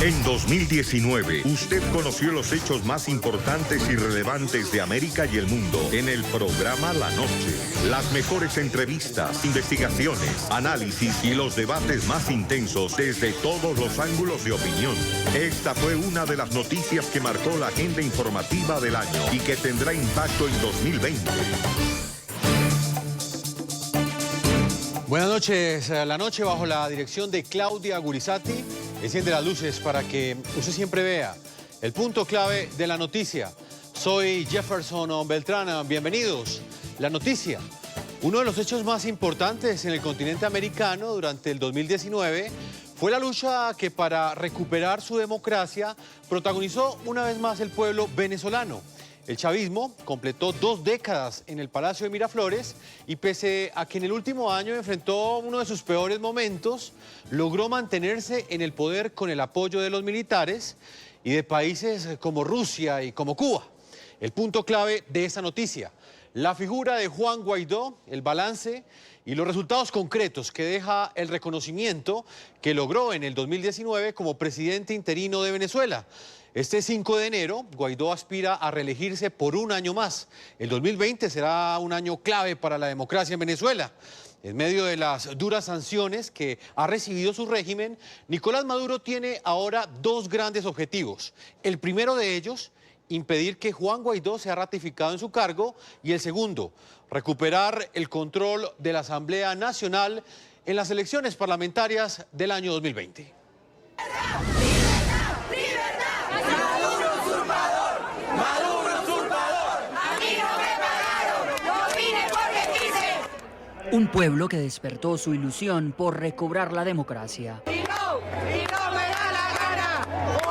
En 2019, usted conoció los hechos más importantes y relevantes de América y el mundo en el programa La Noche. Las mejores entrevistas, investigaciones, análisis y los debates más intensos desde todos los ángulos de opinión. Esta fue una de las noticias que marcó la agenda informativa del año y que tendrá impacto en 2020. Buenas noches. La noche bajo la dirección de Claudia Gurizati. Enciende las luces para que usted siempre vea el punto clave de la noticia. Soy Jefferson Beltrán. Bienvenidos. La noticia. Uno de los hechos más importantes en el continente americano durante el 2019 fue la lucha que para recuperar su democracia protagonizó una vez más el pueblo venezolano. El chavismo completó 2 décadas en el Palacio de Miraflores y pese a que en el último año enfrentó uno de sus peores momentos, logró mantenerse en el poder con el apoyo de los militares y de países como Rusia y como Cuba. El punto clave de esta noticia, la figura de Juan Guaidó, el balance y los resultados concretos que deja el reconocimiento que logró en el 2019 como presidente interino de Venezuela. Este 5 de enero, Guaidó aspira a reelegirse por un año más. El 2020 será un año clave para la democracia en Venezuela. En medio de las duras sanciones que ha recibido su régimen, Nicolás Maduro tiene ahora 2 grandes objetivos. El primero de ellos, impedir que Juan Guaidó sea ratificado en su cargo, y el segundo, recuperar el control de la Asamblea Nacional en las elecciones parlamentarias del año 2020. Un pueblo que despertó su ilusión por recobrar la democracia. Y no me da la gana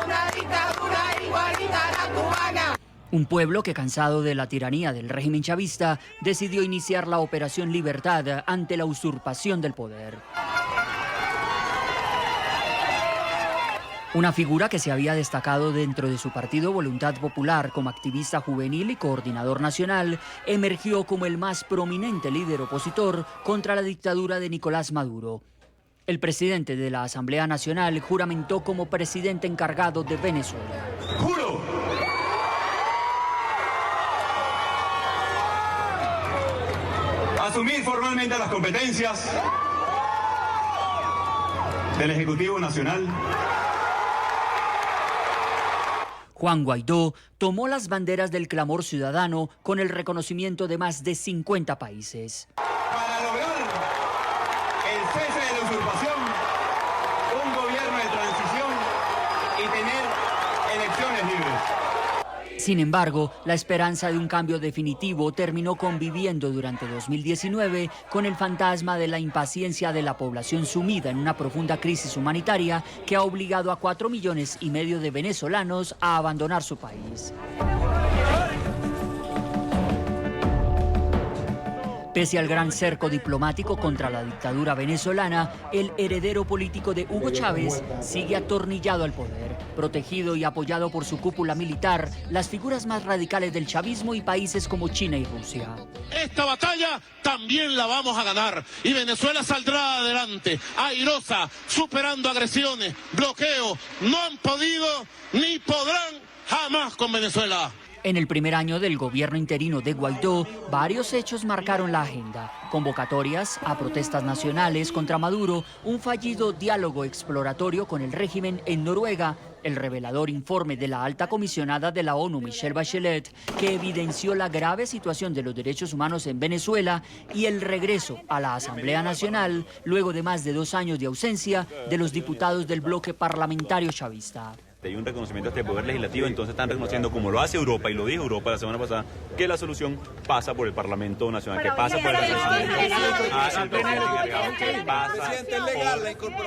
una dictadura igualita a la cubana. Un pueblo que, cansado de la tiranía del régimen chavista, decidió iniciar la Operación Libertad ante la usurpación del poder. Una figura que se había destacado dentro de su partido Voluntad Popular como activista juvenil y coordinador nacional, emergió como el más prominente líder opositor contra la dictadura de Nicolás Maduro. El presidente de la Asamblea Nacional juramentó como presidente encargado de Venezuela. ¡Juro! Asumir formalmente las competencias del Ejecutivo Nacional. Juan Guaidó tomó las banderas del clamor ciudadano con el reconocimiento de más de 50 países. Para lograr el cese de la usurpación, un gobierno de transición y tener elecciones libres. Sin embargo, la esperanza de un cambio definitivo terminó conviviendo durante 2019 con el fantasma de la impaciencia de la población sumida en una profunda crisis humanitaria que ha obligado a 4,5 millones de venezolanos a abandonar su país. Pese al gran cerco diplomático contra la dictadura venezolana, el heredero político de Hugo Chávez sigue atornillado al poder, protegido y apoyado por su cúpula militar, las figuras más radicales del chavismo y países como China y Rusia. Esta batalla también la vamos a ganar y Venezuela saldrá adelante, airosa, superando agresiones, bloqueos. No han podido ni podrán jamás con Venezuela. En el primer año del gobierno interino de Guaidó, varios hechos marcaron la agenda. Convocatorias a protestas nacionales contra Maduro, un fallido diálogo exploratorio con el régimen en Noruega, el revelador informe de la alta comisionada de la ONU, Michelle Bachelet, que evidenció la grave situación de los derechos humanos en Venezuela, y el regreso a la Asamblea Nacional, luego de más de 2 años de ausencia, de los diputados del bloque parlamentario chavista. Hay un reconocimiento a este poder legislativo, entonces están reconociendo, como lo hace Europa, y lo dijo Europa la semana pasada, que la solución pasa por el Parlamento Nacional, que pasa por el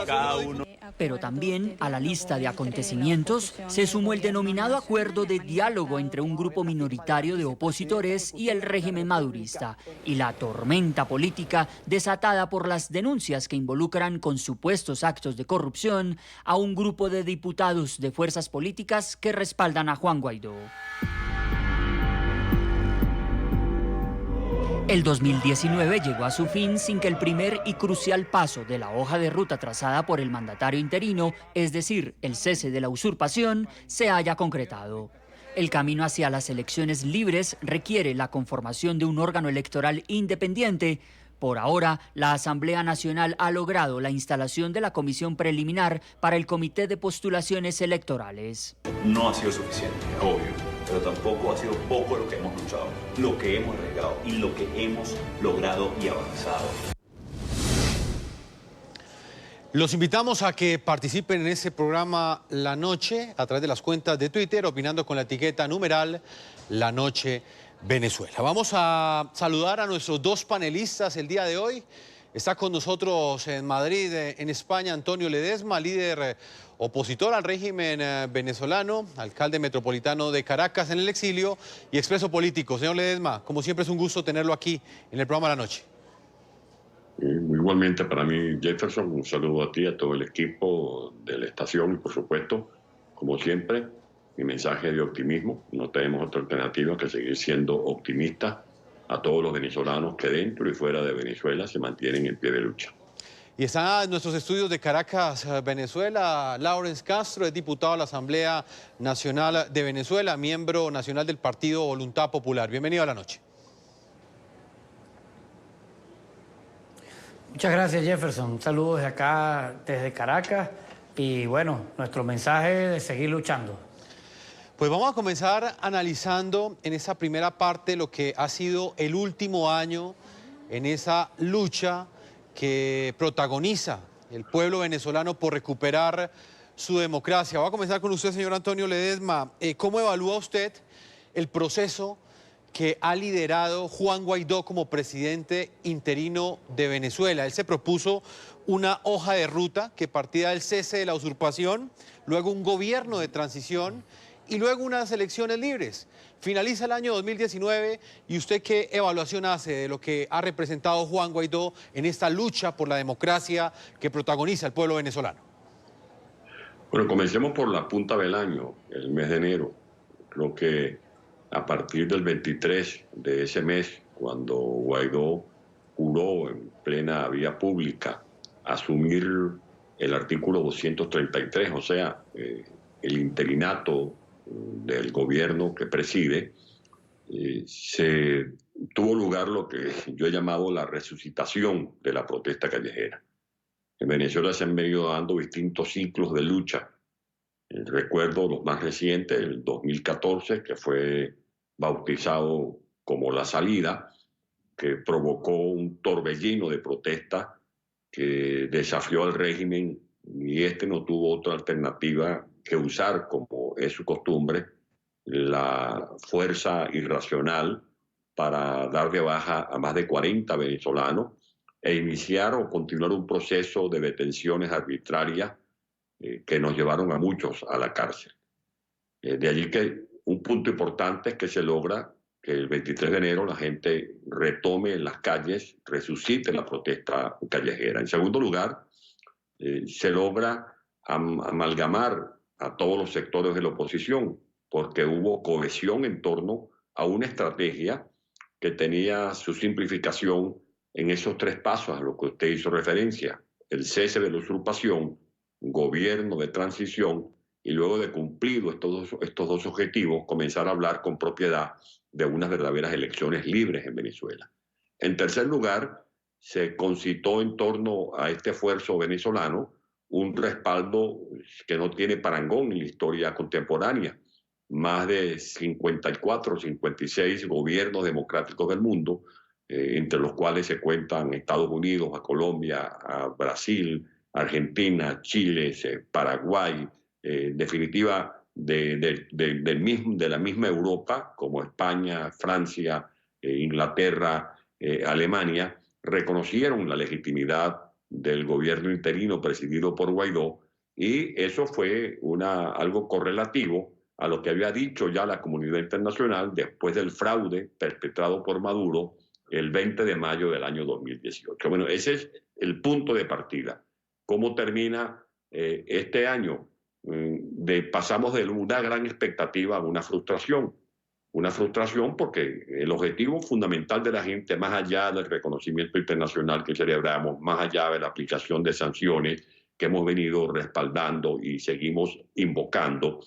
cada uno. Pero también a la lista de acontecimientos se sumó el denominado acuerdo de diálogo entre un grupo minoritario de opositores y el régimen madurista, y la tormenta política desatada por las denuncias que involucran con supuestos actos de corrupción a un grupo de diputados de fuerzas políticas que respaldan a Juan Guaidó. El 2019 llegó a su fin sin que el primer y crucial paso de la hoja de ruta trazada por el mandatario interino, es decir, el cese de la usurpación, se haya concretado. El camino hacia las elecciones libres requiere la conformación de un órgano electoral independiente. Por ahora, la Asamblea Nacional ha logrado la instalación de la comisión preliminar para el Comité de Postulaciones Electorales. No ha sido suficiente, obvio, pero tampoco ha sido poco lo que hemos luchado, lo que hemos arriesgado y lo que hemos logrado y avanzado. Los invitamos a que participen en ese programa La Noche a través de las cuentas de Twitter, opinando con la etiqueta numeral La Noche Venezuela. Vamos a saludar a nuestros dos panelistas el día de hoy. Está con nosotros en Madrid, en España, Antonio Ledezma, líder opositor al régimen venezolano, alcalde metropolitano de Caracas en el exilio y expreso político. Señor Ledezma, como siempre es un gusto tenerlo aquí en el programa La Noche. Igualmente para mí, Jefferson, un saludo a ti y a todo el equipo de la estación y por supuesto, como siempre, mi mensaje de optimismo. No tenemos otra alternativa que seguir siendo optimistas a todos los venezolanos que dentro y fuera de Venezuela se mantienen en pie de lucha. Y está en nuestros estudios de Caracas, Venezuela, Lawrence Castro, es diputado a la Asamblea Nacional de Venezuela, miembro nacional del Partido Voluntad Popular. Bienvenido a La Noche. Muchas gracias, Jefferson. Un saludo desde acá, desde Caracas. Y bueno, nuestro mensaje es seguir luchando. Pues vamos a comenzar analizando en esa primera parte lo que ha sido el último año en esa lucha que protagoniza el pueblo venezolano por recuperar su democracia. Voy a comenzar con usted, señor Antonio Ledezma. ¿Cómo evalúa usted el proceso que ha liderado Juan Guaidó como presidente interino de Venezuela? Él se propuso una hoja de ruta que partía del cese de la usurpación, luego un gobierno de transición y luego unas elecciones libres. Finaliza el año 2019 y ¿usted qué evaluación hace de lo que ha representado Juan Guaidó en esta lucha por la democracia que protagoniza el pueblo venezolano? Bueno, comencemos por la punta del año, el mes de enero. Creo que a partir del 23 de ese mes, cuando Guaidó juró en plena vía pública asumir el artículo 233, o sea, el interinato del gobierno que preside, se tuvo lugar lo que yo he llamado la resucitación de la protesta callejera. En Venezuela se han venido dando distintos ciclos de lucha. Recuerdo los más recientes, el 2014, que fue bautizado como la salida, que provocó un torbellino de protesta que desafió al régimen y este no tuvo otra alternativa que usar, como es su costumbre, la fuerza irracional para dar de baja a más de 40 venezolanos e iniciar o continuar un proceso de detenciones arbitrarias que nos llevaron a muchos a la cárcel. De allí que un punto importante es que se logra que el 23 de enero la gente retome en las calles, resucite la protesta callejera. En segundo lugar, se logra amalgamar a todos los sectores de la oposición, porque hubo cohesión en torno a una estrategia que tenía su simplificación en esos tres pasos a lo que usted hizo referencia: el cese de la usurpación, gobierno de transición, y luego de cumplido estos dos objetivos, comenzar a hablar con propiedad de unas verdaderas elecciones libres en Venezuela. En tercer lugar, se concitó en torno a este esfuerzo venezolano un respaldo que no tiene parangón en la historia contemporánea. Más de 54, 56 gobiernos democráticos del mundo, entre los cuales se cuentan Estados Unidos, a Colombia, a Brasil, Argentina, Chile, Paraguay, en definitiva de la misma Europa, como España, Francia, Inglaterra, Alemania, reconocieron la legitimidad del gobierno interino presidido por Guaidó, y eso fue algo correlativo a lo que había dicho ya la comunidad internacional después del fraude perpetrado por Maduro el 20 de mayo del año 2018. Bueno, ese es el punto de partida. ¿Cómo termina este año? Pasamos de una gran expectativa a una frustración. una frustración porque el objetivo fundamental de la gente, más allá del reconocimiento internacional que celebramos, más allá de la aplicación de sanciones que hemos venido respaldando y seguimos invocando,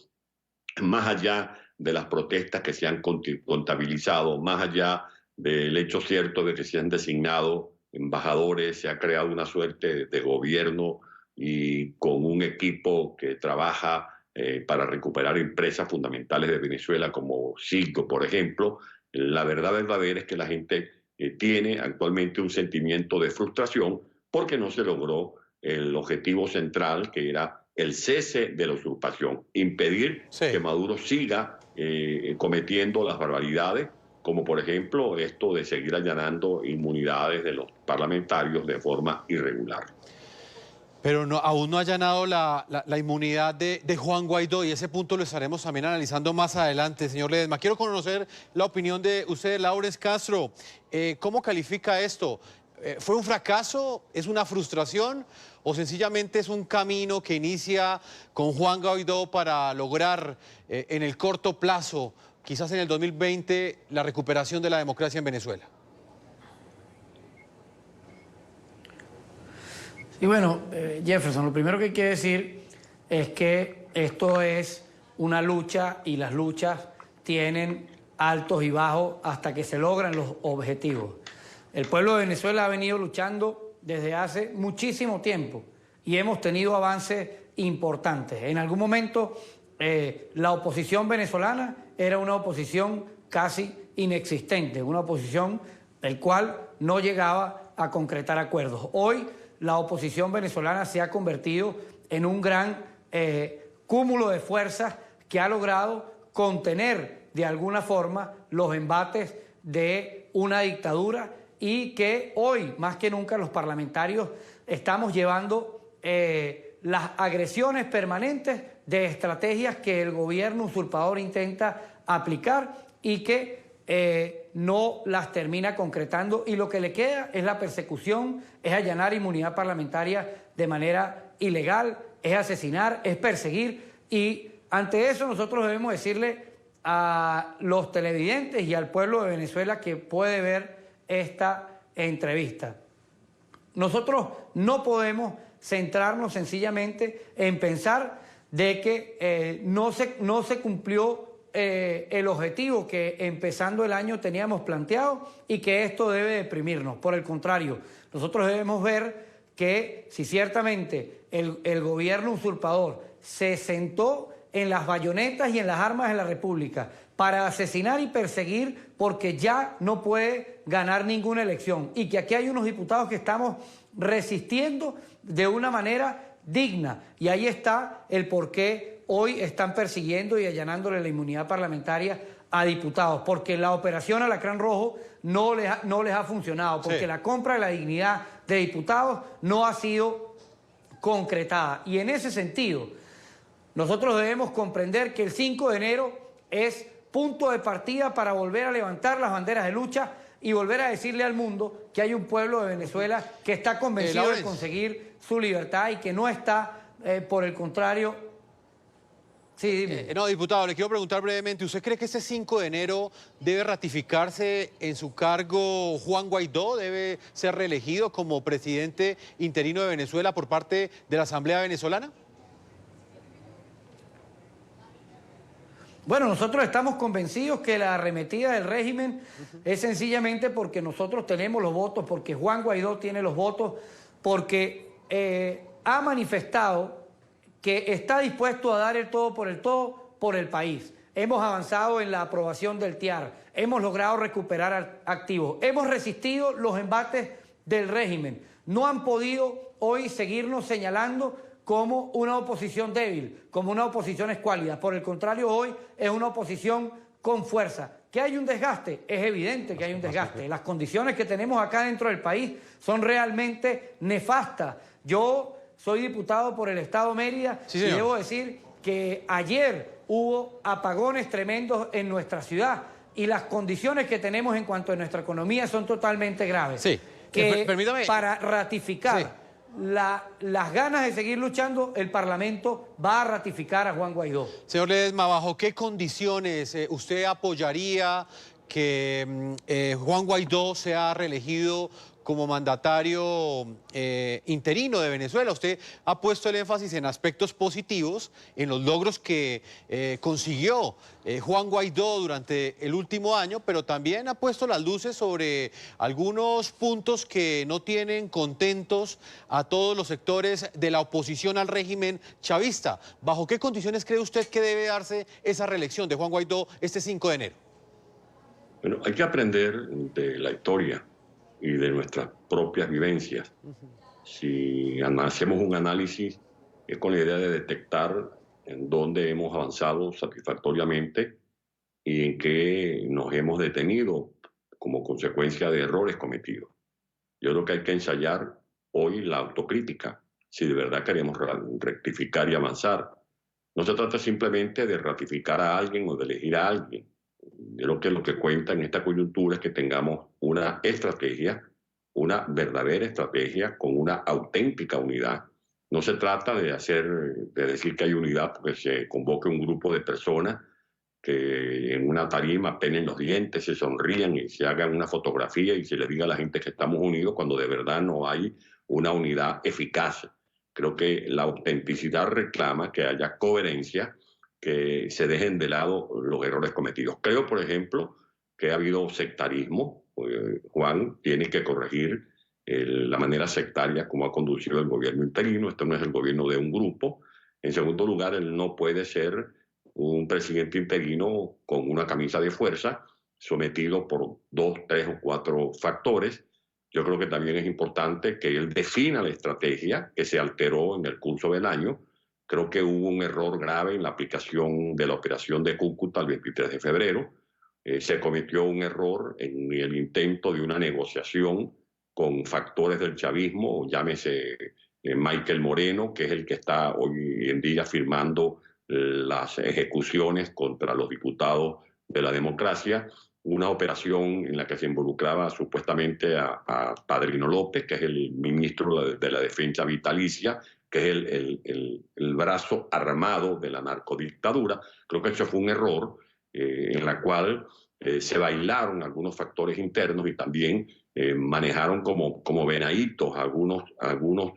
más allá de las protestas que se han contabilizado, más allá del hecho cierto de que se han designado embajadores, se ha creado una suerte de gobierno y con un equipo que trabaja para recuperar empresas fundamentales de Venezuela como Citgo, por ejemplo. La verdad verdadera es que la gente tiene actualmente un sentimiento de frustración porque no se logró el objetivo central, que era el cese de la usurpación, impedir que Maduro siga cometiendo las barbaridades, como por ejemplo esto de seguir allanando inmunidades de los parlamentarios de forma irregular. Pero aún no ha allanado la inmunidad de Juan Guaidó, y ese punto lo estaremos también analizando más adelante, señor Ledesma. Quiero conocer la opinión de usted, Laurence Castro. ¿Cómo califica esto? ¿Fue un fracaso? ¿Es una frustración? ¿O sencillamente es un camino que inicia con Juan Guaidó para lograr en el corto plazo, quizás en el 2020, la recuperación de la democracia en Venezuela? Y bueno, Jefferson, lo primero que hay que decir es que esto es una lucha y las luchas tienen altos y bajos hasta que se logran los objetivos. El pueblo de Venezuela ha venido luchando desde hace muchísimo tiempo y hemos tenido avances importantes. En algún momento la oposición venezolana era una oposición casi inexistente, una oposición del cual no llegaba a concretar acuerdos. Hoy la oposición venezolana se ha convertido en un gran cúmulo de fuerzas que ha logrado contener de alguna forma los embates de una dictadura y que hoy, más que nunca, los parlamentarios estamos llevando las agresiones permanentes de estrategias que el gobierno usurpador intenta aplicar y que no las termina concretando, y lo que le queda es la persecución, es allanar inmunidad parlamentaria de manera ilegal, es asesinar, es perseguir, y ante eso nosotros debemos decirle a los televidentes y al pueblo de Venezuela que puede ver esta entrevista: nosotros no podemos centrarnos sencillamente en pensar de que no se cumplió el objetivo que empezando el año teníamos planteado y que esto debe deprimirnos. Por el contrario, nosotros debemos ver que si ciertamente el gobierno usurpador se sentó en las bayonetas y en las armas de la República para asesinar y perseguir porque ya no puede ganar ninguna elección, y que aquí hay unos diputados que estamos resistiendo de una manera digna, y ahí está el por qué hoy están persiguiendo y allanándole la inmunidad parlamentaria a diputados, porque la operación Alacrán Rojo no les ha funcionado, porque la compra de la dignidad de diputados no ha sido concretada. Y en ese sentido, nosotros debemos comprender que el 5 de enero es punto de partida para volver a levantar las banderas de lucha y volver a decirle al mundo que hay un pueblo de Venezuela que está convencido de conseguir su libertad y que no está, por el contrario... Sí, dime. No, diputado, le quiero preguntar brevemente, ¿usted cree que este 5 de enero debe ratificarse en su cargo Juan Guaidó? ¿Debe ser reelegido como presidente interino de Venezuela por parte de la Asamblea Venezolana? Bueno, nosotros estamos convencidos que la arremetida del régimen es sencillamente porque nosotros tenemos los votos, porque Juan Guaidó tiene los votos, porque ha manifestado que está dispuesto a dar el todo por el país. Hemos avanzado en la aprobación del TIAR, hemos logrado recuperar activos, hemos resistido los embates del régimen. No han podido hoy seguirnos señalando como una oposición débil, como una oposición escuálida. Por el contrario, hoy es una oposición con fuerza. ¿Que hay un desgaste? Es evidente que hay un desgaste. Las condiciones que tenemos acá dentro del país son realmente nefastas. Yo soy diputado por el Estado Mérida y debo decir que ayer hubo apagones tremendos en nuestra ciudad y las condiciones que tenemos en cuanto a nuestra economía son totalmente graves. Sí. Permítame. Para ratificar las ganas de seguir luchando, el Parlamento va a ratificar a Juan Guaidó. Señor Ledesma, ¿bajo qué condiciones usted apoyaría que Juan Guaidó sea reelegido como mandatario interino de Venezuela? Usted ha puesto el énfasis en aspectos positivos, en los logros que consiguió Juan Guaidó durante el último año, pero también ha puesto las luces sobre algunos puntos que no tienen contentos a todos los sectores de la oposición al régimen chavista. ¿Bajo qué condiciones cree usted que debe darse esa reelección de Juan Guaidó este 5 de enero? Bueno, hay que aprender de la historia y de nuestras propias vivencias. Si hacemos un análisis, es con la idea de detectar en dónde hemos avanzado satisfactoriamente y en qué nos hemos detenido como consecuencia de errores cometidos. Yo creo que hay que ensayar hoy la autocrítica, si de verdad queremos rectificar y avanzar. No se trata simplemente de ratificar a alguien o de elegir a alguien. Yo creo que lo que cuenta en esta coyuntura es que tengamos una estrategia, una verdadera estrategia con una auténtica unidad. No se trata de decir que hay unidad porque se convoque un grupo de personas que en una tarima penen los dientes, se sonrían y se hagan una fotografía y se le diga a la gente que estamos unidos cuando de verdad no hay una unidad eficaz. Creo que la autenticidad reclama que haya coherencia, que se dejen de lado los errores cometidos. Creo, por ejemplo, que ha habido sectarismo. Juan tiene que corregir la manera sectaria como ha conducido el gobierno interino. Esto no es el gobierno de un grupo. En segundo lugar, él no puede ser un presidente interino con una camisa de fuerza, sometido por 2, 3 o 4 factores. Yo creo que también es importante que él defina la estrategia que se alteró en el curso del año. Creo que hubo un error grave en la aplicación de la operación de Cúcuta el 23 de febrero. Se cometió un error en el intento de una negociación con factores del chavismo, llámese Michael Moreno, que es el que está hoy en día firmando las ejecuciones contra los diputados de la democracia. Una operación en la que se involucraba supuestamente a Padrino López, que es el ministro de la Defensa Vitalicia, que es el brazo armado de la narcodictadura. Creo que eso fue un error en la cual se bailaron algunos factores internos y también manejaron como venaditos algunos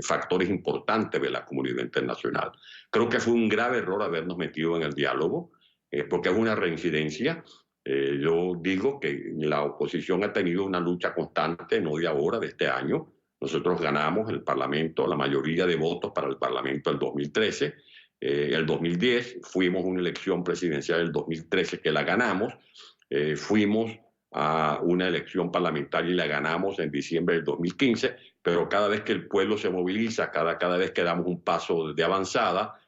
factores importantes de la comunidad internacional. Creo que fue un grave error habernos metido en el diálogo, porque es una reincidencia. Yo digo que la oposición ha tenido una lucha constante, no de ahora, de este año. Nosotros ganamos el Parlamento, la mayoría de votos para el Parlamento el 2013. El 2010 fuimos a una elección presidencial el 2013 que la ganamos. Fuimos a una elección parlamentaria y la ganamos en diciembre del 2015. Pero cada vez que el pueblo se moviliza, cada vez que damos un paso de avanzada,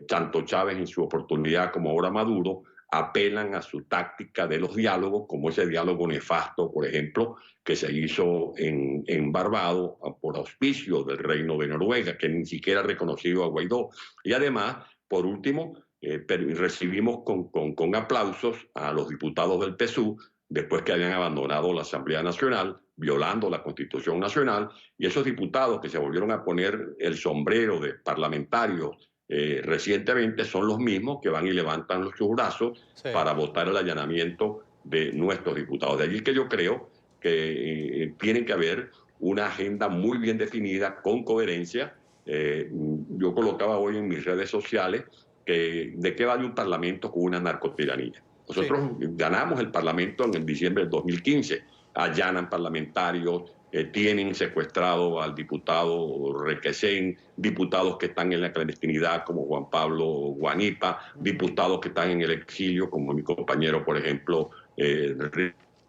tanto Chávez en su oportunidad como ahora Maduro, apelan a su táctica de los diálogos, como ese diálogo nefasto, por ejemplo, que se hizo en Barbados por auspicio del Reino de Noruega, que ni siquiera ha reconocido a Guaidó. Y además, por último, recibimos con aplausos a los diputados del PSUV después que habían abandonado la Asamblea Nacional, violando la Constitución Nacional, y esos diputados que se volvieron a poner el sombrero de parlamentarios recientemente son los mismos que van y levantan sus brazos para votar el allanamiento de nuestros diputados. De allí que yo creo que tiene que haber una agenda muy bien definida, con coherencia. Yo colocaba hoy en mis redes sociales que de qué vale un parlamento con una narcotiranía. Nosotros ganamos el parlamento en diciembre del 2015, allanan parlamentarios, tienen secuestrado al diputado Requesén, diputados que están en la clandestinidad como Juan Pablo Guanipa, diputados que están en el exilio como mi compañero, por ejemplo,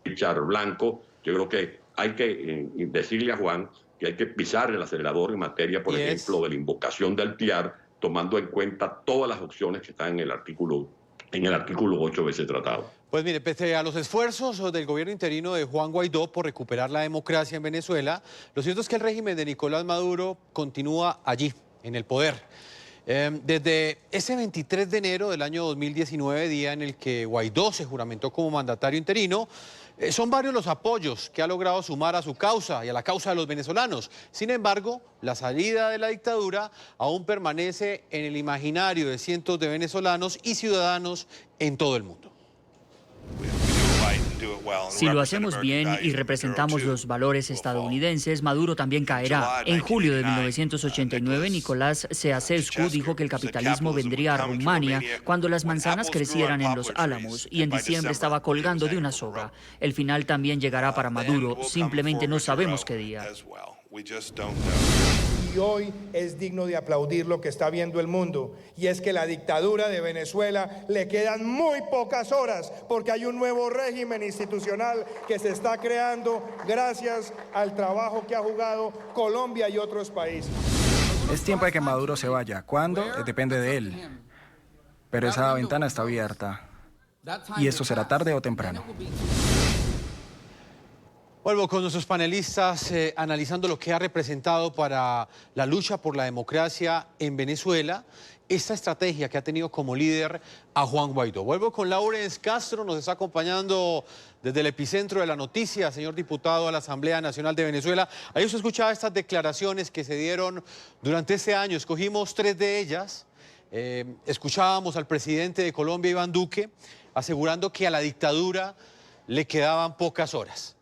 Richard Blanco. Yo creo que hay que decirle a Juan que hay que pisar el acelerador en materia, por ejemplo, de la invocación del TIAR, tomando en cuenta todas las opciones que están en el artículo 8 de ese tratado. Pues mire, pese a los esfuerzos del gobierno interino de Juan Guaidó por recuperar la democracia en Venezuela, lo cierto es que el régimen de Nicolás Maduro continúa allí, en el poder. Desde ese 23 de enero del año 2019, día en el que Guaidó se juramentó como mandatario interino, son varios los apoyos que ha logrado sumar a su causa y a la causa de los venezolanos. Sin embargo, la salida de la dictadura aún permanece en el imaginario de cientos de venezolanos y ciudadanos en todo el mundo. Si lo hacemos bien y representamos los valores estadounidenses, Maduro también caerá. En julio de 1989, Nicolás Ceausescu dijo que el capitalismo vendría a Rumania cuando las manzanas crecieran en los álamos, y en diciembre estaba colgando de una soga. El final también llegará para Maduro, simplemente no sabemos qué día. Y hoy es digno de aplaudir lo que está viendo el mundo, y es que la dictadura de Venezuela le quedan muy pocas horas, porque hay un nuevo régimen institucional que se está creando gracias al trabajo que ha jugado Colombia y otros países. Es tiempo de que Maduro se vaya. ¿Cuándo? Depende de él. Pero esa ventana está abierta, y eso será tarde o temprano. Vuelvo con nuestros panelistas analizando lo que ha representado para la lucha por la democracia en Venezuela esta estrategia que ha tenido como líder a Juan Guaidó. Vuelvo con Laurence Castro, nos está acompañando desde el epicentro de la noticia, señor diputado a la Asamblea Nacional de Venezuela. Ahí usted escuchaba estas declaraciones que se dieron durante este año, escogimos 3 de ellas. Escuchábamos al presidente de Colombia, Iván Duque, asegurando que a la dictadura le quedaban pocas horas.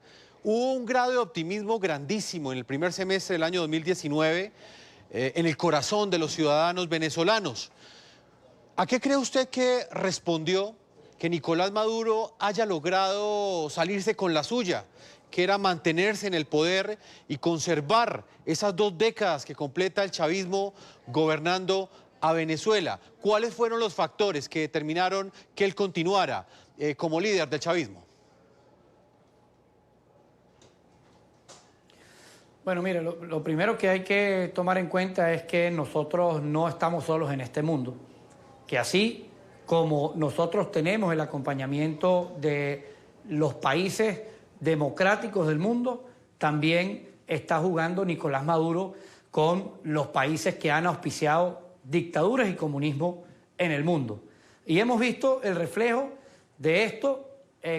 Hubo un grado de optimismo grandísimo en el primer semestre del año 2019 en el corazón de los ciudadanos venezolanos. ¿A qué cree usted que respondió que Nicolás Maduro haya logrado salirse con la suya, que era mantenerse en el poder y conservar esas 2 décadas que completa el chavismo gobernando a Venezuela? ¿Cuáles fueron los factores que determinaron que él continuara como líder del chavismo? Bueno, mire, lo primero que hay que tomar en cuenta es que nosotros no estamos solos en este mundo, que así como nosotros tenemos el acompañamiento de los países democráticos del mundo, también está jugando Nicolás Maduro con los países que han auspiciado dictaduras y comunismo en el mundo. Y hemos visto el reflejo de esto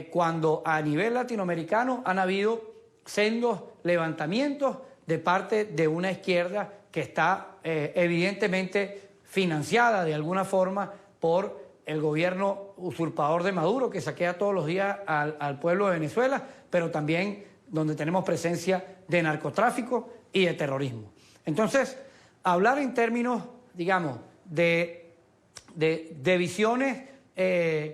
cuando a nivel latinoamericano han habido sendos levantamientos de parte de una izquierda que está evidentemente financiada de alguna forma por el gobierno usurpador de Maduro, que saquea todos los días al pueblo de Venezuela, pero también donde tenemos presencia de narcotráfico y de terrorismo. Entonces, hablar en términos, digamos, de visiones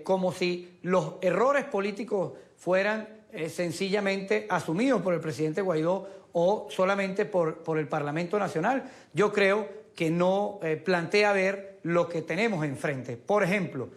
como si los errores políticos fueran sencillamente asumidos por el presidente Guaidó o solamente por el Parlamento Nacional, yo creo que no plantea ver lo que tenemos enfrente. Por ejemplo,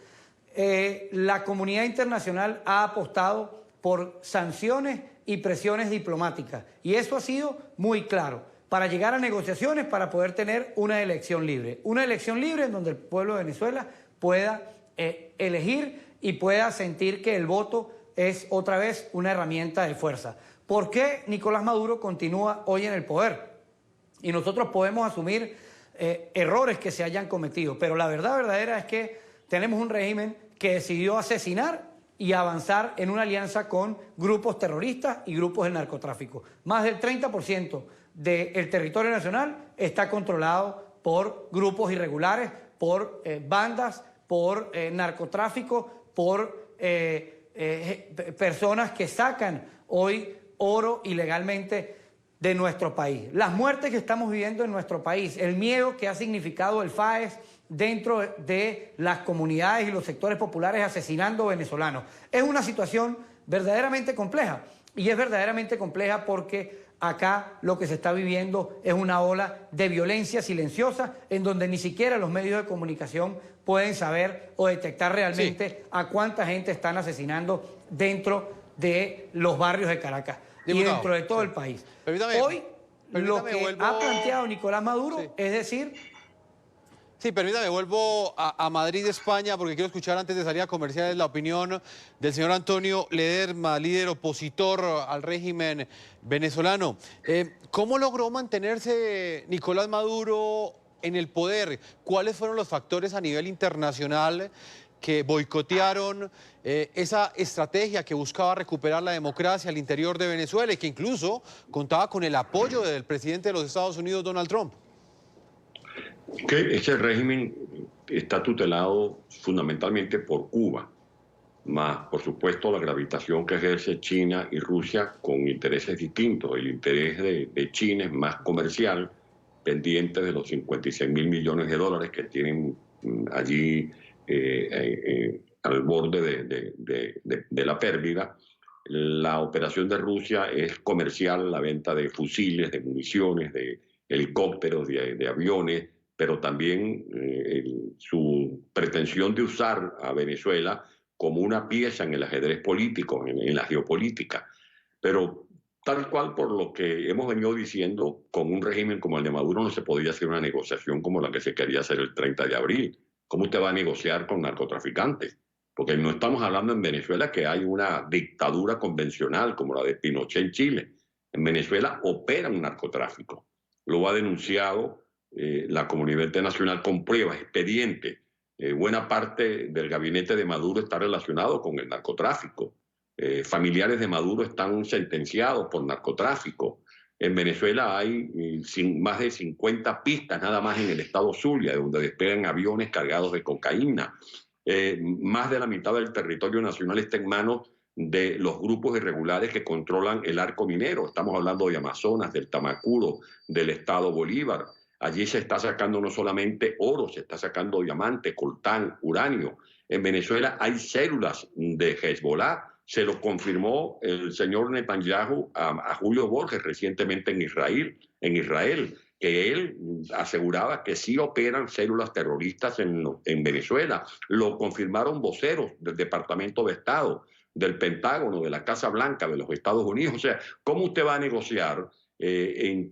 la comunidad internacional ha apostado por sanciones y presiones diplomáticas, y eso ha sido muy claro, para llegar a negociaciones para poder tener una elección libre. Una elección libre en donde el pueblo de Venezuela pueda elegir y pueda sentir que el voto es otra vez una herramienta de fuerza. ¿Por qué Nicolás Maduro continúa hoy en el poder? Y nosotros podemos asumir errores que se hayan cometido, pero la verdad verdadera es que tenemos un régimen que decidió asesinar y avanzar en una alianza con grupos terroristas y grupos del narcotráfico. Más del 30% del territorio nacional está controlado por grupos irregulares, por bandas, por narcotráfico, por personas que sacan hoy oro ilegalmente de nuestro país. Las muertes que estamos viviendo en nuestro país, el miedo que ha significado el FAES dentro de las comunidades y los sectores populares asesinando venezolanos. Es una situación verdaderamente compleja, y es verdaderamente compleja porque acá lo que se está viviendo es una ola de violencia silenciosa en donde ni siquiera los medios de comunicación pueden saber o detectar realmente a cuánta gente están asesinando dentro de los barrios de Caracas y dentro de todo el país. Hoy lo que ha planteado Nicolás Maduro es decir... Sí, permítame, vuelvo a Madrid, España, porque quiero escuchar antes de salir a comerciales la opinión del señor Antonio Ledezma, líder opositor al régimen venezolano. ¿Cómo logró mantenerse Nicolás Maduro en el poder, ¿cuáles fueron los factores a nivel internacional que boicotearon esa estrategia que buscaba recuperar la democracia al interior de Venezuela y que incluso contaba con el apoyo del presidente de los Estados Unidos, Donald Trump? Que ese régimen está tutelado fundamentalmente por Cuba, más por supuesto la gravitación que ejerce China y Rusia con intereses distintos. El interés de China es más comercial, pendiente de los 56.000 millones de dólares que tienen allí al borde de la pérdida. La operación de Rusia es comercial, la venta de fusiles, de municiones, de helicópteros, de aviones, pero también su pretensión de usar a Venezuela como una pieza en el ajedrez político, en la geopolítica. Pero tal cual por lo que hemos venido diciendo, con un régimen como el de Maduro no se podía hacer una negociación como la que se quería hacer el 30 de abril. ¿Cómo usted va a negociar con narcotraficantes? Porque no estamos hablando en Venezuela que hay una dictadura convencional como la de Pinochet en Chile. En Venezuela opera un narcotráfico. Lo ha denunciado la comunidad internacional con pruebas, expedientes. Buena parte del gabinete de Maduro está relacionado con el narcotráfico. Familiares de Maduro están sentenciados por narcotráfico. En Venezuela hay más de 50 pistas nada más en el estado Zulia, donde despegan aviones cargados de cocaína. Más de la mitad del territorio nacional está en manos de los grupos irregulares que controlan el arco minero. Estamos hablando de Amazonas, del Tamacuro, del estado Bolívar. Allí se está sacando no solamente oro, se está sacando diamante, coltán, uranio. En Venezuela hay células de Hezbollah. Se lo confirmó el señor Netanyahu a Julio Borges recientemente en Israel, que él aseguraba que sí operan células terroristas en Venezuela. Lo confirmaron voceros del Departamento de Estado, del Pentágono, de la Casa Blanca de los Estados Unidos. O sea, ¿cómo usted va a negociar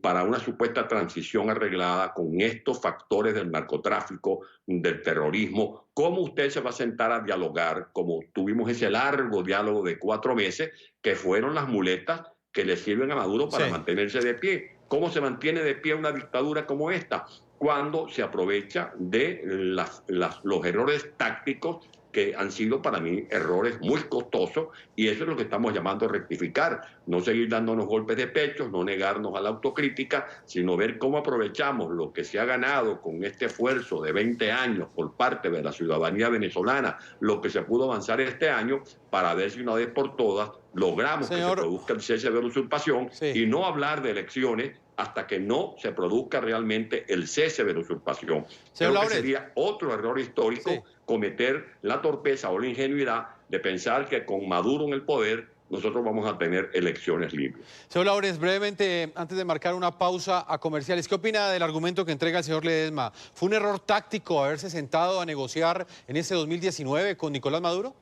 para una supuesta transición arreglada con estos factores del narcotráfico, del terrorismo? ¿Cómo usted se va a sentar a dialogar como tuvimos ese largo diálogo de 4 meses que fueron las muletas que le sirven a Maduro para mantenerse de pie? ¿Cómo se mantiene de pie una dictadura como esta? Cuando se aprovecha de los errores tácticos que han sido para mí errores muy costosos, y eso es lo que estamos llamando a rectificar. No seguir dándonos golpes de pecho, no negarnos a la autocrítica, sino ver cómo aprovechamos lo que se ha ganado con este esfuerzo de 20 años por parte de la ciudadanía venezolana, lo que se pudo avanzar este año, para ver si una vez por todas logramos que se produzca el cese de la usurpación y no hablar de elecciones hasta que no se produzca realmente el cese de la usurpación. Creo que sería otro error histórico cometer la torpeza o la ingenuidad de pensar que con Maduro en el poder nosotros vamos a tener elecciones libres. Señor Laurens, brevemente, antes de marcar una pausa a comerciales, ¿qué opina del argumento que entrega el señor Ledesma? ¿Fue un error táctico haberse sentado a negociar en ese 2019 con Nicolás Maduro?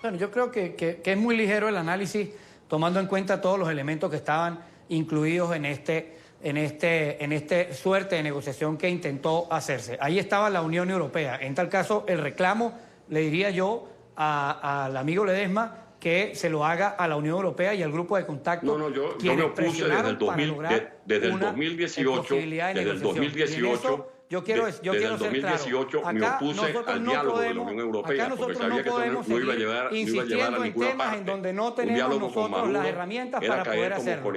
Bueno, yo creo que es muy ligero el análisis, tomando en cuenta todos los elementos que estaban incluidos en esta suerte de negociación que intentó hacerse. Ahí estaba la Unión Europea. En tal caso, el reclamo, le diría yo al amigo Ledesma, que se lo haga a la Unión Europea y al grupo de contacto. No, yo me opuse desde el 2018. Yo quiero ser claro. Me opuse al diálogo de la Unión Europea porque sabía que no iba a llevar a ninguna parte. En donde no tenemos nosotros las herramientas para poder hacerlo.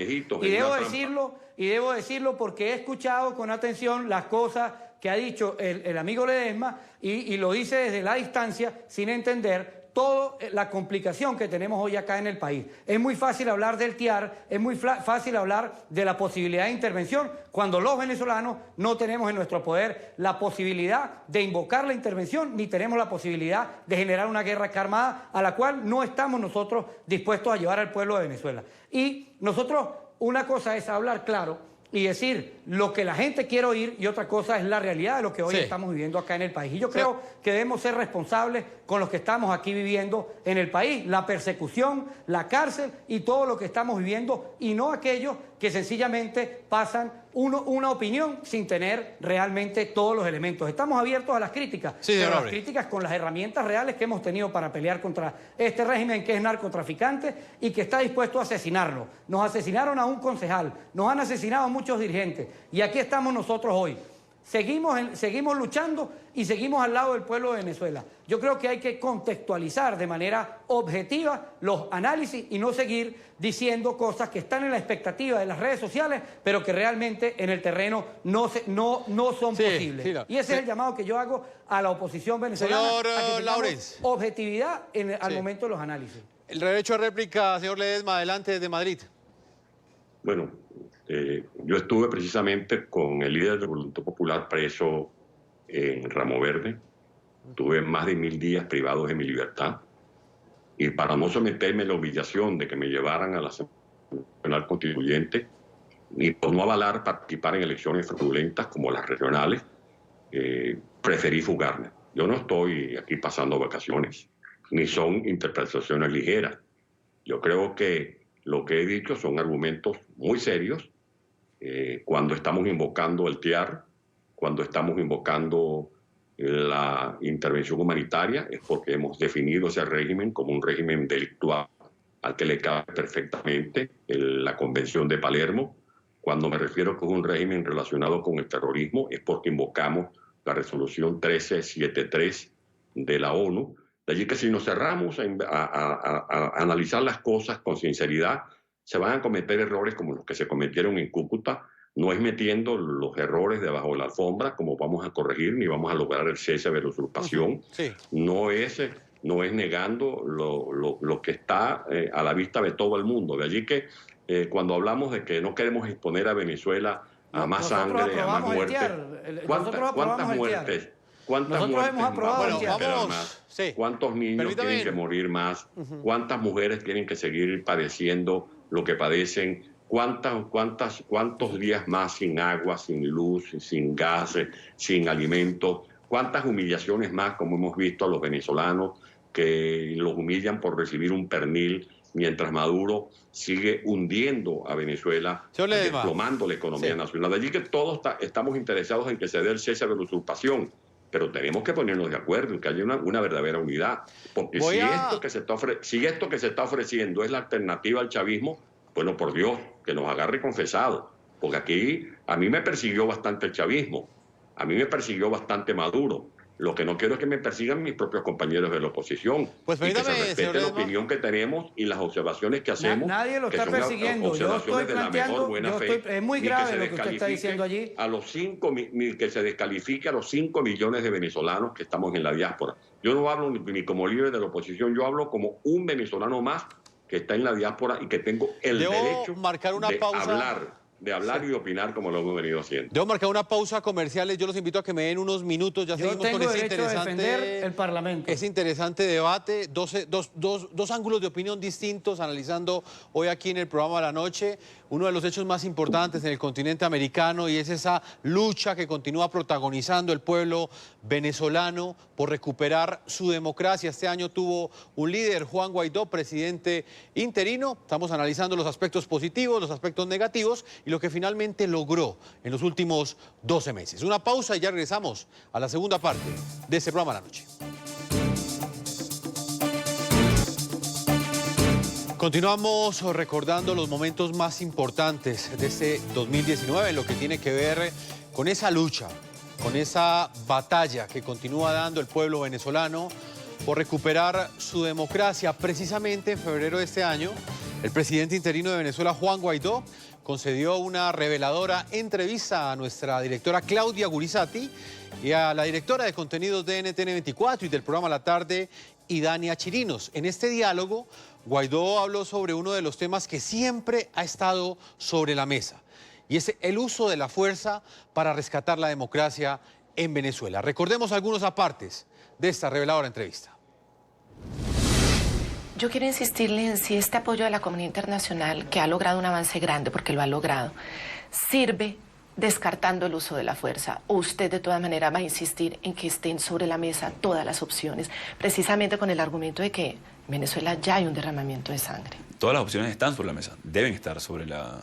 Y debo decirlo porque he escuchado con atención las cosas que ha dicho el amigo Ledesma y lo dice desde la distancia sin entender toda la complicación que tenemos hoy acá en el país. Es muy fácil hablar del TIAR, es muy fácil hablar de la posibilidad de intervención cuando los venezolanos no tenemos en nuestro poder la posibilidad de invocar la intervención ni tenemos la posibilidad de generar una guerra armada a la cual no estamos nosotros dispuestos a llevar al pueblo de Venezuela. Y nosotros, una cosa es hablar claro y decir lo que la gente quiere oír y otra cosa es la realidad de lo que hoy estamos viviendo acá en el país. Y yo creo que debemos ser responsables con los que estamos aquí viviendo en el país, la persecución, la cárcel y todo lo que estamos viviendo y no aquellos que sencillamente pasan una opinión sin tener realmente todos los elementos. Estamos abiertos a las críticas, pero las críticas con las herramientas reales que hemos tenido para pelear contra este régimen que es narcotraficante y que está dispuesto a asesinarlo. Nos asesinaron a un concejal, nos han asesinado a muchos dirigentes y aquí estamos nosotros hoy. Seguimos luchando y seguimos al lado del pueblo de Venezuela. Yo creo que hay que contextualizar de manera objetiva los análisis y no seguir diciendo cosas que están en la expectativa de las redes sociales, pero que realmente en el terreno no son posibles. Sí, y ese es el llamado que yo hago a la oposición venezolana, a que tengamos objetividad al momento de los análisis. El derecho a réplica, señor Ledesma, adelante desde Madrid. Bueno, yo estuve precisamente con el líder del Voluntad Popular preso en Ramo Verde. Tuve más de 1000 días privados de mi libertad. Y para no someterme a la humillación de que me llevaran a la Asamblea Nacional Constituyente, ni por no avalar participar en elecciones fraudulentas como las regionales, preferí fugarme. Yo no estoy aquí pasando vacaciones, ni son interpretaciones ligeras. Yo creo que lo que he dicho son argumentos muy serios. Cuando estamos invocando el TIAR, cuando estamos invocando la intervención humanitaria, es porque hemos definido ese régimen como un régimen delictual al que le cabe perfectamente la Convención de Palermo. Cuando me refiero que es un régimen relacionado con el terrorismo, es porque invocamos la resolución 1373 de la ONU. De allí que si nos cerramos a analizar las cosas con sinceridad, se van a cometer errores como los que se cometieron en Cúcuta. No es metiendo los errores debajo de la alfombra como vamos a corregir ni vamos a lograr el cese de la usurpación. Sí. No es negando lo que está a la vista de todo el mundo. De allí que cuando hablamos de que no queremos exponer a Venezuela a más sangre, a más muertes, ¿cuántas muertes? ¿Cuántas muertes más? Sí. ¿Cuántos niños tienen que morir más? ¿Cuántas mujeres tienen que seguir padeciendo lo que padecen? ¿Cuántos días más sin agua, sin luz, sin gas, sin alimentos? ¿Cuántas humillaciones más, como hemos visto a los venezolanos, que los humillan por recibir un pernil, mientras Maduro sigue hundiendo a Venezuela, desplomando la economía nacional? De allí que todos estamos interesados en que se dé el cese de la usurpación, pero tenemos que ponernos de acuerdo en que haya una verdadera unidad. Porque si esto que se está ofreciendo es la alternativa al chavismo, bueno, por Dios, que nos agarre confesado. Porque aquí a mí me persiguió bastante el chavismo, a mí me persiguió bastante Maduro. Lo que no quiero es que me persigan mis propios compañeros de la oposición. Pues y que se respete la opinión que tenemos y las observaciones que hacemos. Nadie lo está persiguiendo. Yo estoy planteando, es muy grave lo que usted está diciendo allí. Que se descalifique a los 5 millones de venezolanos que estamos en la diáspora. Yo no hablo ni como líder de la oposición, yo hablo como un venezolano más que está en la diáspora y que tengo el derecho de hablar y de opinar como lo hemos venido haciendo. Debo marcar una pausa comerciales. Yo los invito a que me den unos minutos. Ya seguimos con ese interesante, el Parlamento. Ese interesante debate. Dos ángulos de opinión distintos analizando hoy aquí en el programa de la noche uno de los hechos más importantes en el continente americano, y es esa lucha que continúa protagonizando el pueblo venezolano por recuperar su democracia. Este año tuvo un líder, Juan Guaidó, presidente interino. Estamos analizando los aspectos positivos, los aspectos negativos y lo que finalmente logró en los últimos 12 meses. Una pausa y ya regresamos a la segunda parte de este programa de la noche. Continuamos recordando los momentos más importantes de este 2019 en lo que tiene que ver con esa lucha, con esa batalla que continúa dando el pueblo venezolano por recuperar su democracia. Precisamente en febrero de este año, el presidente interino de Venezuela, Juan Guaidó, concedió una reveladora entrevista a nuestra directora Claudia Gurizati y a la directora de contenidos de NTN24 y del programa La Tarde, Idania Chirinos. En este diálogo, Guaidó habló sobre uno de los temas que siempre ha estado sobre la mesa, y es el uso de la fuerza para rescatar la democracia en Venezuela. Recordemos algunos apartes de esta reveladora entrevista. Yo quiero insistirle en si este apoyo de la comunidad internacional, que ha logrado un avance grande, porque lo ha logrado, sirve descartando el uso de la fuerza, o usted de todas maneras va a insistir en que estén sobre la mesa todas las opciones, precisamente con el argumento de que en Venezuela ya hay un derramamiento de sangre. todas las opciones están sobre la mesa, deben estar sobre la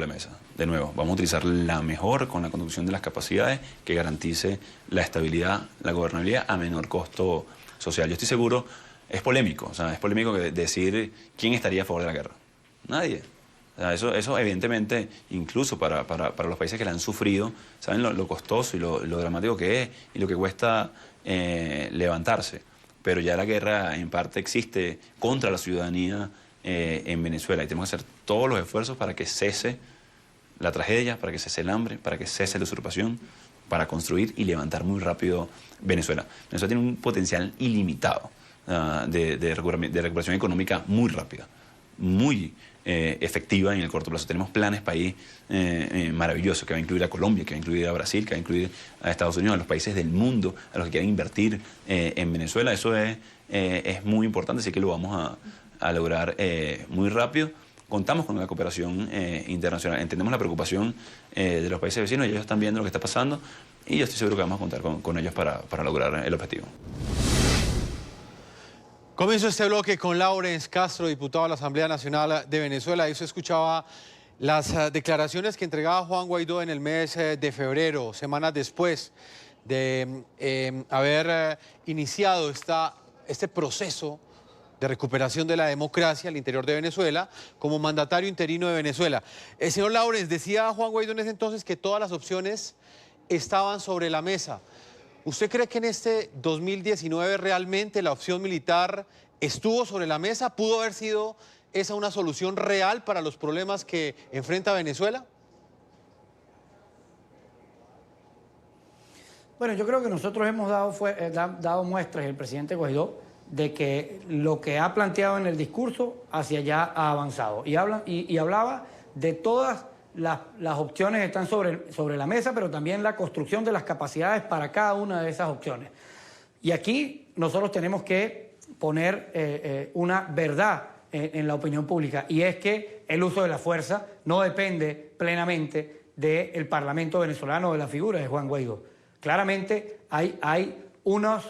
mesa. De nuevo, vamos a utilizar la mejor con la construcción de las capacidades que garantice la estabilidad, la gobernabilidad a menor costo social. Yo estoy seguro, es polémico, o sea, es polémico decir quién estaría a favor de la guerra. Nadie. O sea, eso evidentemente, incluso para los países que la han sufrido, saben lo costoso y lo dramático que es y lo que cuesta levantarse. Pero ya la guerra en parte existe contra la ciudadanía en Venezuela y tenemos que hacer todos los esfuerzos para que cese la tragedia, para que cese el hambre, para que cese la usurpación, para construir y levantar muy rápido Venezuela. Venezuela tiene un potencial ilimitado de recuperación económica muy rápida, muy efectiva en el corto plazo. Tenemos planes país maravillosos que va a incluir a Colombia, que va a incluir a Brasil, que va a incluir a Estados Unidos, a los países del mundo, a los que quieren invertir en Venezuela. Eso es muy importante, así que lo vamos a lograr muy rápido. Contamos con la cooperación internacional, entendemos la preocupación de los países vecinos y ellos están viendo lo que está pasando y yo estoy seguro que vamos a contar con ellos para lograr el objetivo. Comienzo este bloque con Lawrence Castro, diputado a la Asamblea Nacional de Venezuela. Ahí se escuchaba las declaraciones que entregaba Juan Guaidó en el mes de febrero, semanas después de haber iniciado este proceso de recuperación de la democracia al interior de Venezuela como mandatario interino de Venezuela. El señor Lawrence, decía Juan Guaidó en ese entonces que todas las opciones estaban sobre la mesa. ¿Usted cree que en este 2019 realmente la opción militar estuvo sobre la mesa? ¿Pudo haber sido esa una solución real para los problemas que enfrenta Venezuela? Bueno, yo creo que nosotros hemos dado muestras, el presidente Guaidó, de que lo que ha planteado en el discurso hacia allá ha avanzado. Y hablaba de todas las opciones que están sobre la mesa, pero también la construcción de las capacidades para cada una de esas opciones. Y aquí nosotros tenemos que poner una verdad en la opinión pública, y es que el uso de la fuerza no depende plenamente del Parlamento venezolano o de la figura de Juan Guaidó. Claramente hay unos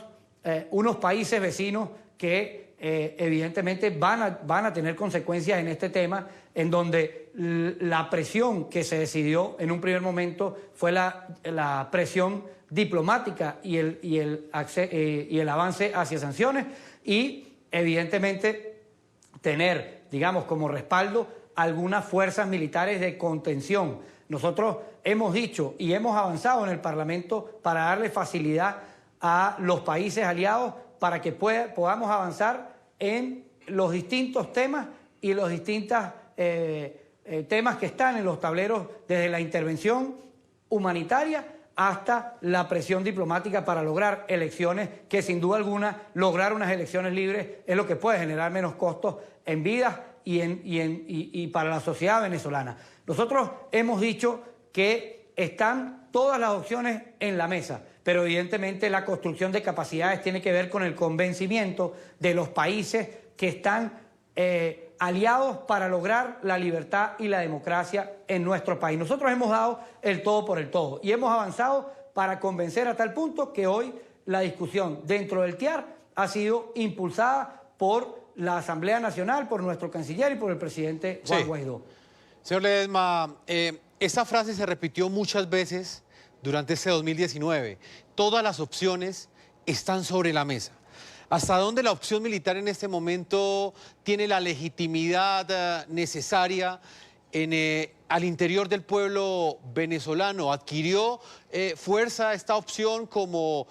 países vecinos que evidentemente van a tener consecuencias en este tema, en donde la presión que se decidió en un primer momento fue la presión diplomática y el avance hacia sanciones, y evidentemente tener, digamos, como respaldo algunas fuerzas militares de contención. Nosotros hemos dicho y hemos avanzado en el Parlamento para darle facilidad a los países aliados para que podamos avanzar en los distintos temas y los distintos temas que están en los tableros, desde la intervención humanitaria hasta la presión diplomática para lograr elecciones, que sin duda alguna lograr unas elecciones libres es lo que puede generar menos costos en vidas y para la sociedad venezolana. Nosotros hemos dicho que están todas las opciones en la mesa, pero evidentemente la construcción de capacidades tiene que ver con el convencimiento de los países que están aliados para lograr la libertad y la democracia en nuestro país. Nosotros hemos dado el todo por el todo y hemos avanzado para convencer a tal punto que hoy la discusión dentro del TIAR ha sido impulsada por la Asamblea Nacional, por nuestro canciller y por el presidente Juan Guaidó. Señor Ledesma, esta frase se repitió muchas veces durante este 2019. Todas las opciones están sobre la mesa. ¿Hasta dónde la opción militar en este momento tiene la legitimidad necesaria al interior del pueblo venezolano? ¿Adquirió fuerza esta opción como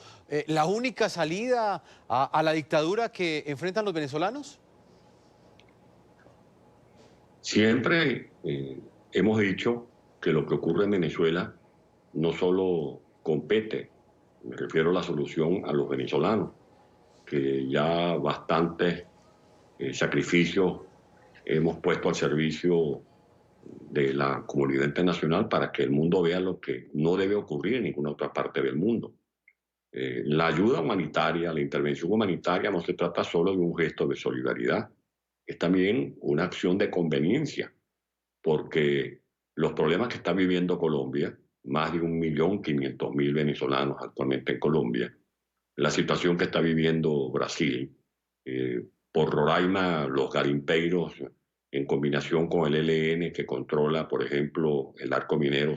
la única salida a la dictadura que enfrentan los venezolanos? Siempre hemos dicho que lo que ocurre en Venezuela no solo compete, me refiero a la solución a los venezolanos, que ya bastantes sacrificios hemos puesto al servicio de la comunidad internacional para que el mundo vea lo que no debe ocurrir en ninguna otra parte del mundo. La ayuda humanitaria, la intervención humanitaria no se trata solo de un gesto de solidaridad, es también una acción de conveniencia, porque los problemas que está viviendo Colombia, más de 1.500.000 venezolanos actualmente en Colombia, la situación que está viviendo Brasil, por Roraima los garimpeiros en combinación con el ELN que controla, por ejemplo, el arco minero,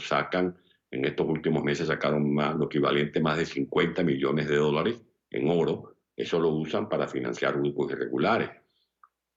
en estos últimos meses sacaron lo equivalente a más de 50 millones de dólares en oro. Eso lo usan para financiar grupos irregulares.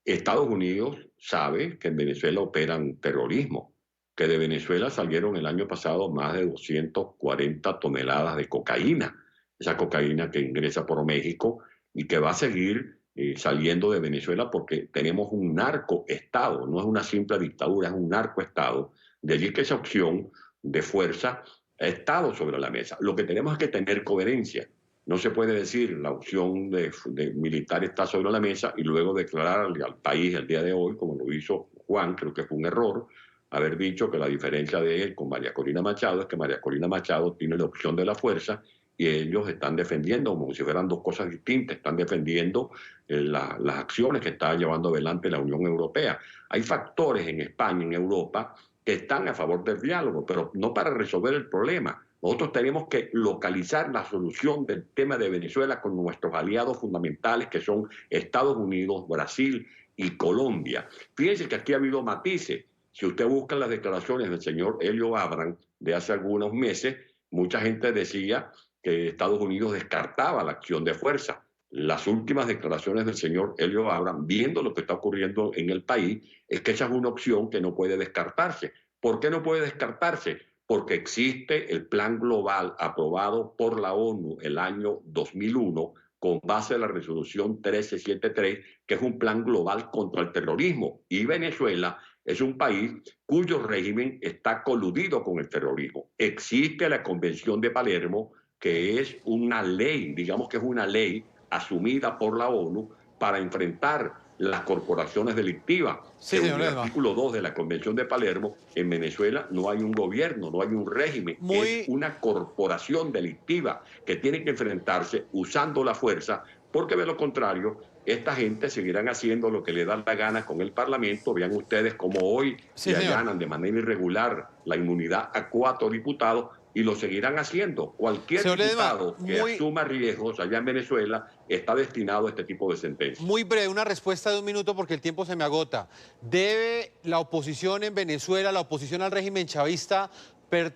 Estados Unidos sabe que en Venezuela operan terrorismo, que de Venezuela salieron el año pasado más de 240 toneladas de cocaína, esa cocaína que ingresa por México y que va a seguir saliendo de Venezuela porque tenemos un narcoestado, no es una simple dictadura, es un narcoestado. De allí que esa opción de fuerza ha estado sobre la mesa. Lo que tenemos es que tener coherencia. No se puede decir la opción de militar está sobre la mesa y luego declararle al país el día de hoy, como lo hizo Juan, creo que fue un error, haber dicho que la diferencia de él con María Corina Machado es que María Corina Machado tiene la opción de la fuerza y ellos están defendiendo, como si fueran dos cosas distintas, están defendiendo las acciones que está llevando adelante la Unión Europea. Hay factores en España, en Europa, que están a favor del diálogo, pero no para resolver el problema. Nosotros tenemos que localizar la solución del tema de Venezuela con nuestros aliados fundamentales, que son Estados Unidos, Brasil y Colombia. Fíjense que aquí ha habido matices. Si usted busca las declaraciones del señor Helio Abraham de hace algunos meses, mucha gente decía que Estados Unidos descartaba la acción de fuerza. Las últimas declaraciones del señor Helio Abraham, viendo lo que está ocurriendo en el país, es que esa es una opción que no puede descartarse. ¿Por qué no puede descartarse? Porque existe el plan global aprobado por la ONU el año 2001 con base en la resolución 1373, que es un plan global contra el terrorismo. Y Venezuela es un país cuyo régimen está coludido con el terrorismo. Existe la Convención de Palermo, que es una ley, digamos que es una ley asumida por la ONU para enfrentar las corporaciones delictivas. Sí, según el artículo 2 de la Convención de Palermo, en Venezuela no hay un gobierno, no hay un régimen, es una corporación delictiva que tiene que enfrentarse usando la fuerza, porque de lo contrario, esta gente seguirán haciendo lo que le da la gana con el Parlamento. Vean ustedes cómo hoy se allanan de manera irregular la inmunidad a 4 diputados, y lo seguirán haciendo. Cualquier diputado que asuma riesgos allá en Venezuela está destinado a este tipo de sentencias. Muy breve, una respuesta de un minuto porque el tiempo se me agota. ¿Debe la oposición en Venezuela, la oposición al régimen chavista,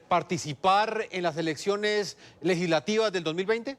participar en las elecciones legislativas del 2020?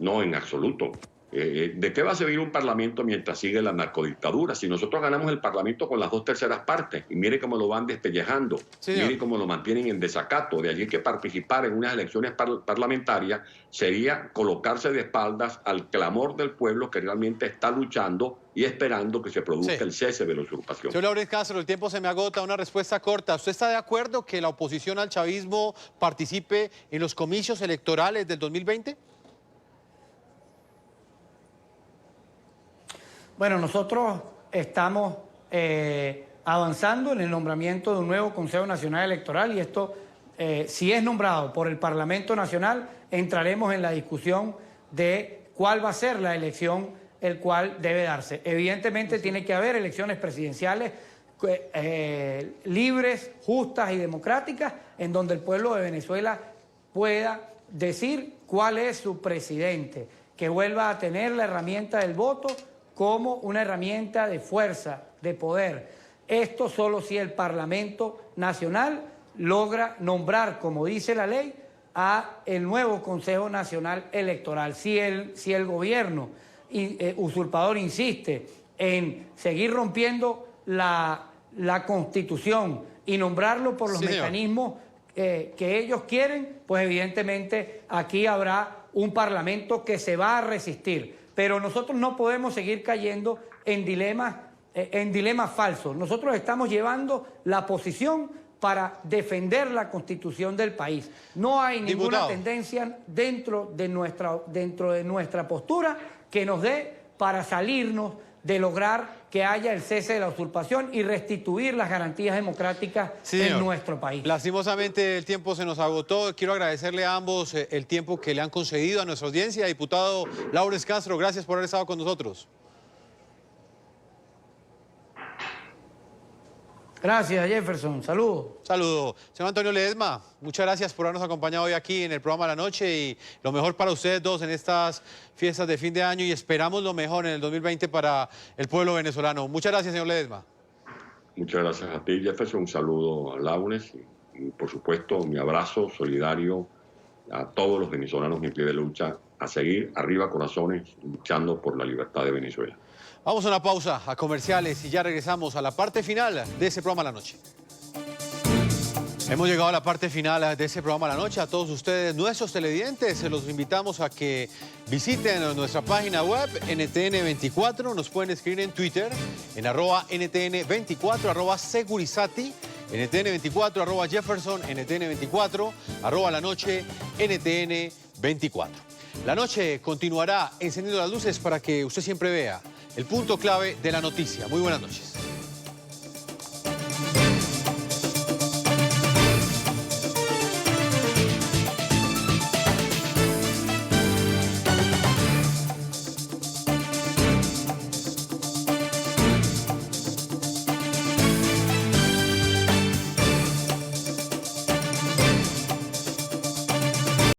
No, en absoluto. ¿De qué va a servir un parlamento mientras sigue la narcodictadura? Si nosotros ganamos el parlamento con las 2/3 partes, y mire cómo lo van despellejando, mire cómo lo mantienen en desacato. De allí que participar en unas elecciones parlamentarias sería colocarse de espaldas al clamor del pueblo que realmente está luchando y esperando que se produzca el cese de la usurpación. Señor Laurence Castro, el tiempo se me agota. Una respuesta corta. ¿Usted está de acuerdo que la oposición al chavismo participe en los comicios electorales del 2020? Bueno, nosotros estamos avanzando en el nombramiento de un nuevo Consejo Nacional Electoral y esto, si es nombrado por el Parlamento Nacional, entraremos en la discusión de cuál va a ser la elección, el cual debe darse. Evidentemente tiene que haber elecciones presidenciales libres, justas y democráticas, en donde el pueblo de Venezuela pueda decir cuál es su presidente, que vuelva a tener la herramienta del voto como una herramienta de fuerza, de poder. Esto solo si el Parlamento Nacional logra nombrar, como dice la ley, a el nuevo Consejo Nacional Electoral. Si el gobierno usurpador insiste en seguir rompiendo la Constitución y nombrarlo por los mecanismos que ellos quieren, pues evidentemente aquí habrá un Parlamento que se va a resistir. Pero nosotros no podemos seguir cayendo en dilemas falsos. Nosotros estamos llevando la posición para defender la Constitución del país. No hay ninguna tendencia dentro de nuestra postura que nos dé para salirnos de lograr que haya el cese de la usurpación y restituir las garantías democráticas en nuestro país. Lastimosamente el tiempo se nos agotó. Quiero agradecerle a ambos el tiempo que le han concedido a nuestra audiencia. Diputado Laurence Castro, gracias por haber estado con nosotros. Gracias, Jefferson. Saludos. Saludos. Señor Antonio Ledesma, muchas gracias por habernos acompañado hoy aquí en el programa La Noche y lo mejor para ustedes dos en estas fiestas de fin de año y esperamos lo mejor en el 2020 para el pueblo venezolano. Muchas gracias, señor Ledesma. Muchas gracias a ti, Jefferson. Un saludo a Launes y por supuesto, mi abrazo solidario a todos los venezolanos en pie de lucha, a seguir arriba corazones, luchando por la libertad de Venezuela. Vamos a una pausa, a comerciales, y ya regresamos a la parte final de ese programa La Noche. Hemos llegado a la parte final de ese programa La Noche. A todos ustedes, nuestros televidentes, los invitamos a que visiten nuestra página web NTN24. Nos pueden escribir en Twitter en @NTN24, @Segurizati, NTN24, @Jefferson, NTN24, @La Noche, NTN24. La Noche continuará encendiendo las luces para que usted siempre vea el punto clave de la noticia. Muy buenas noches.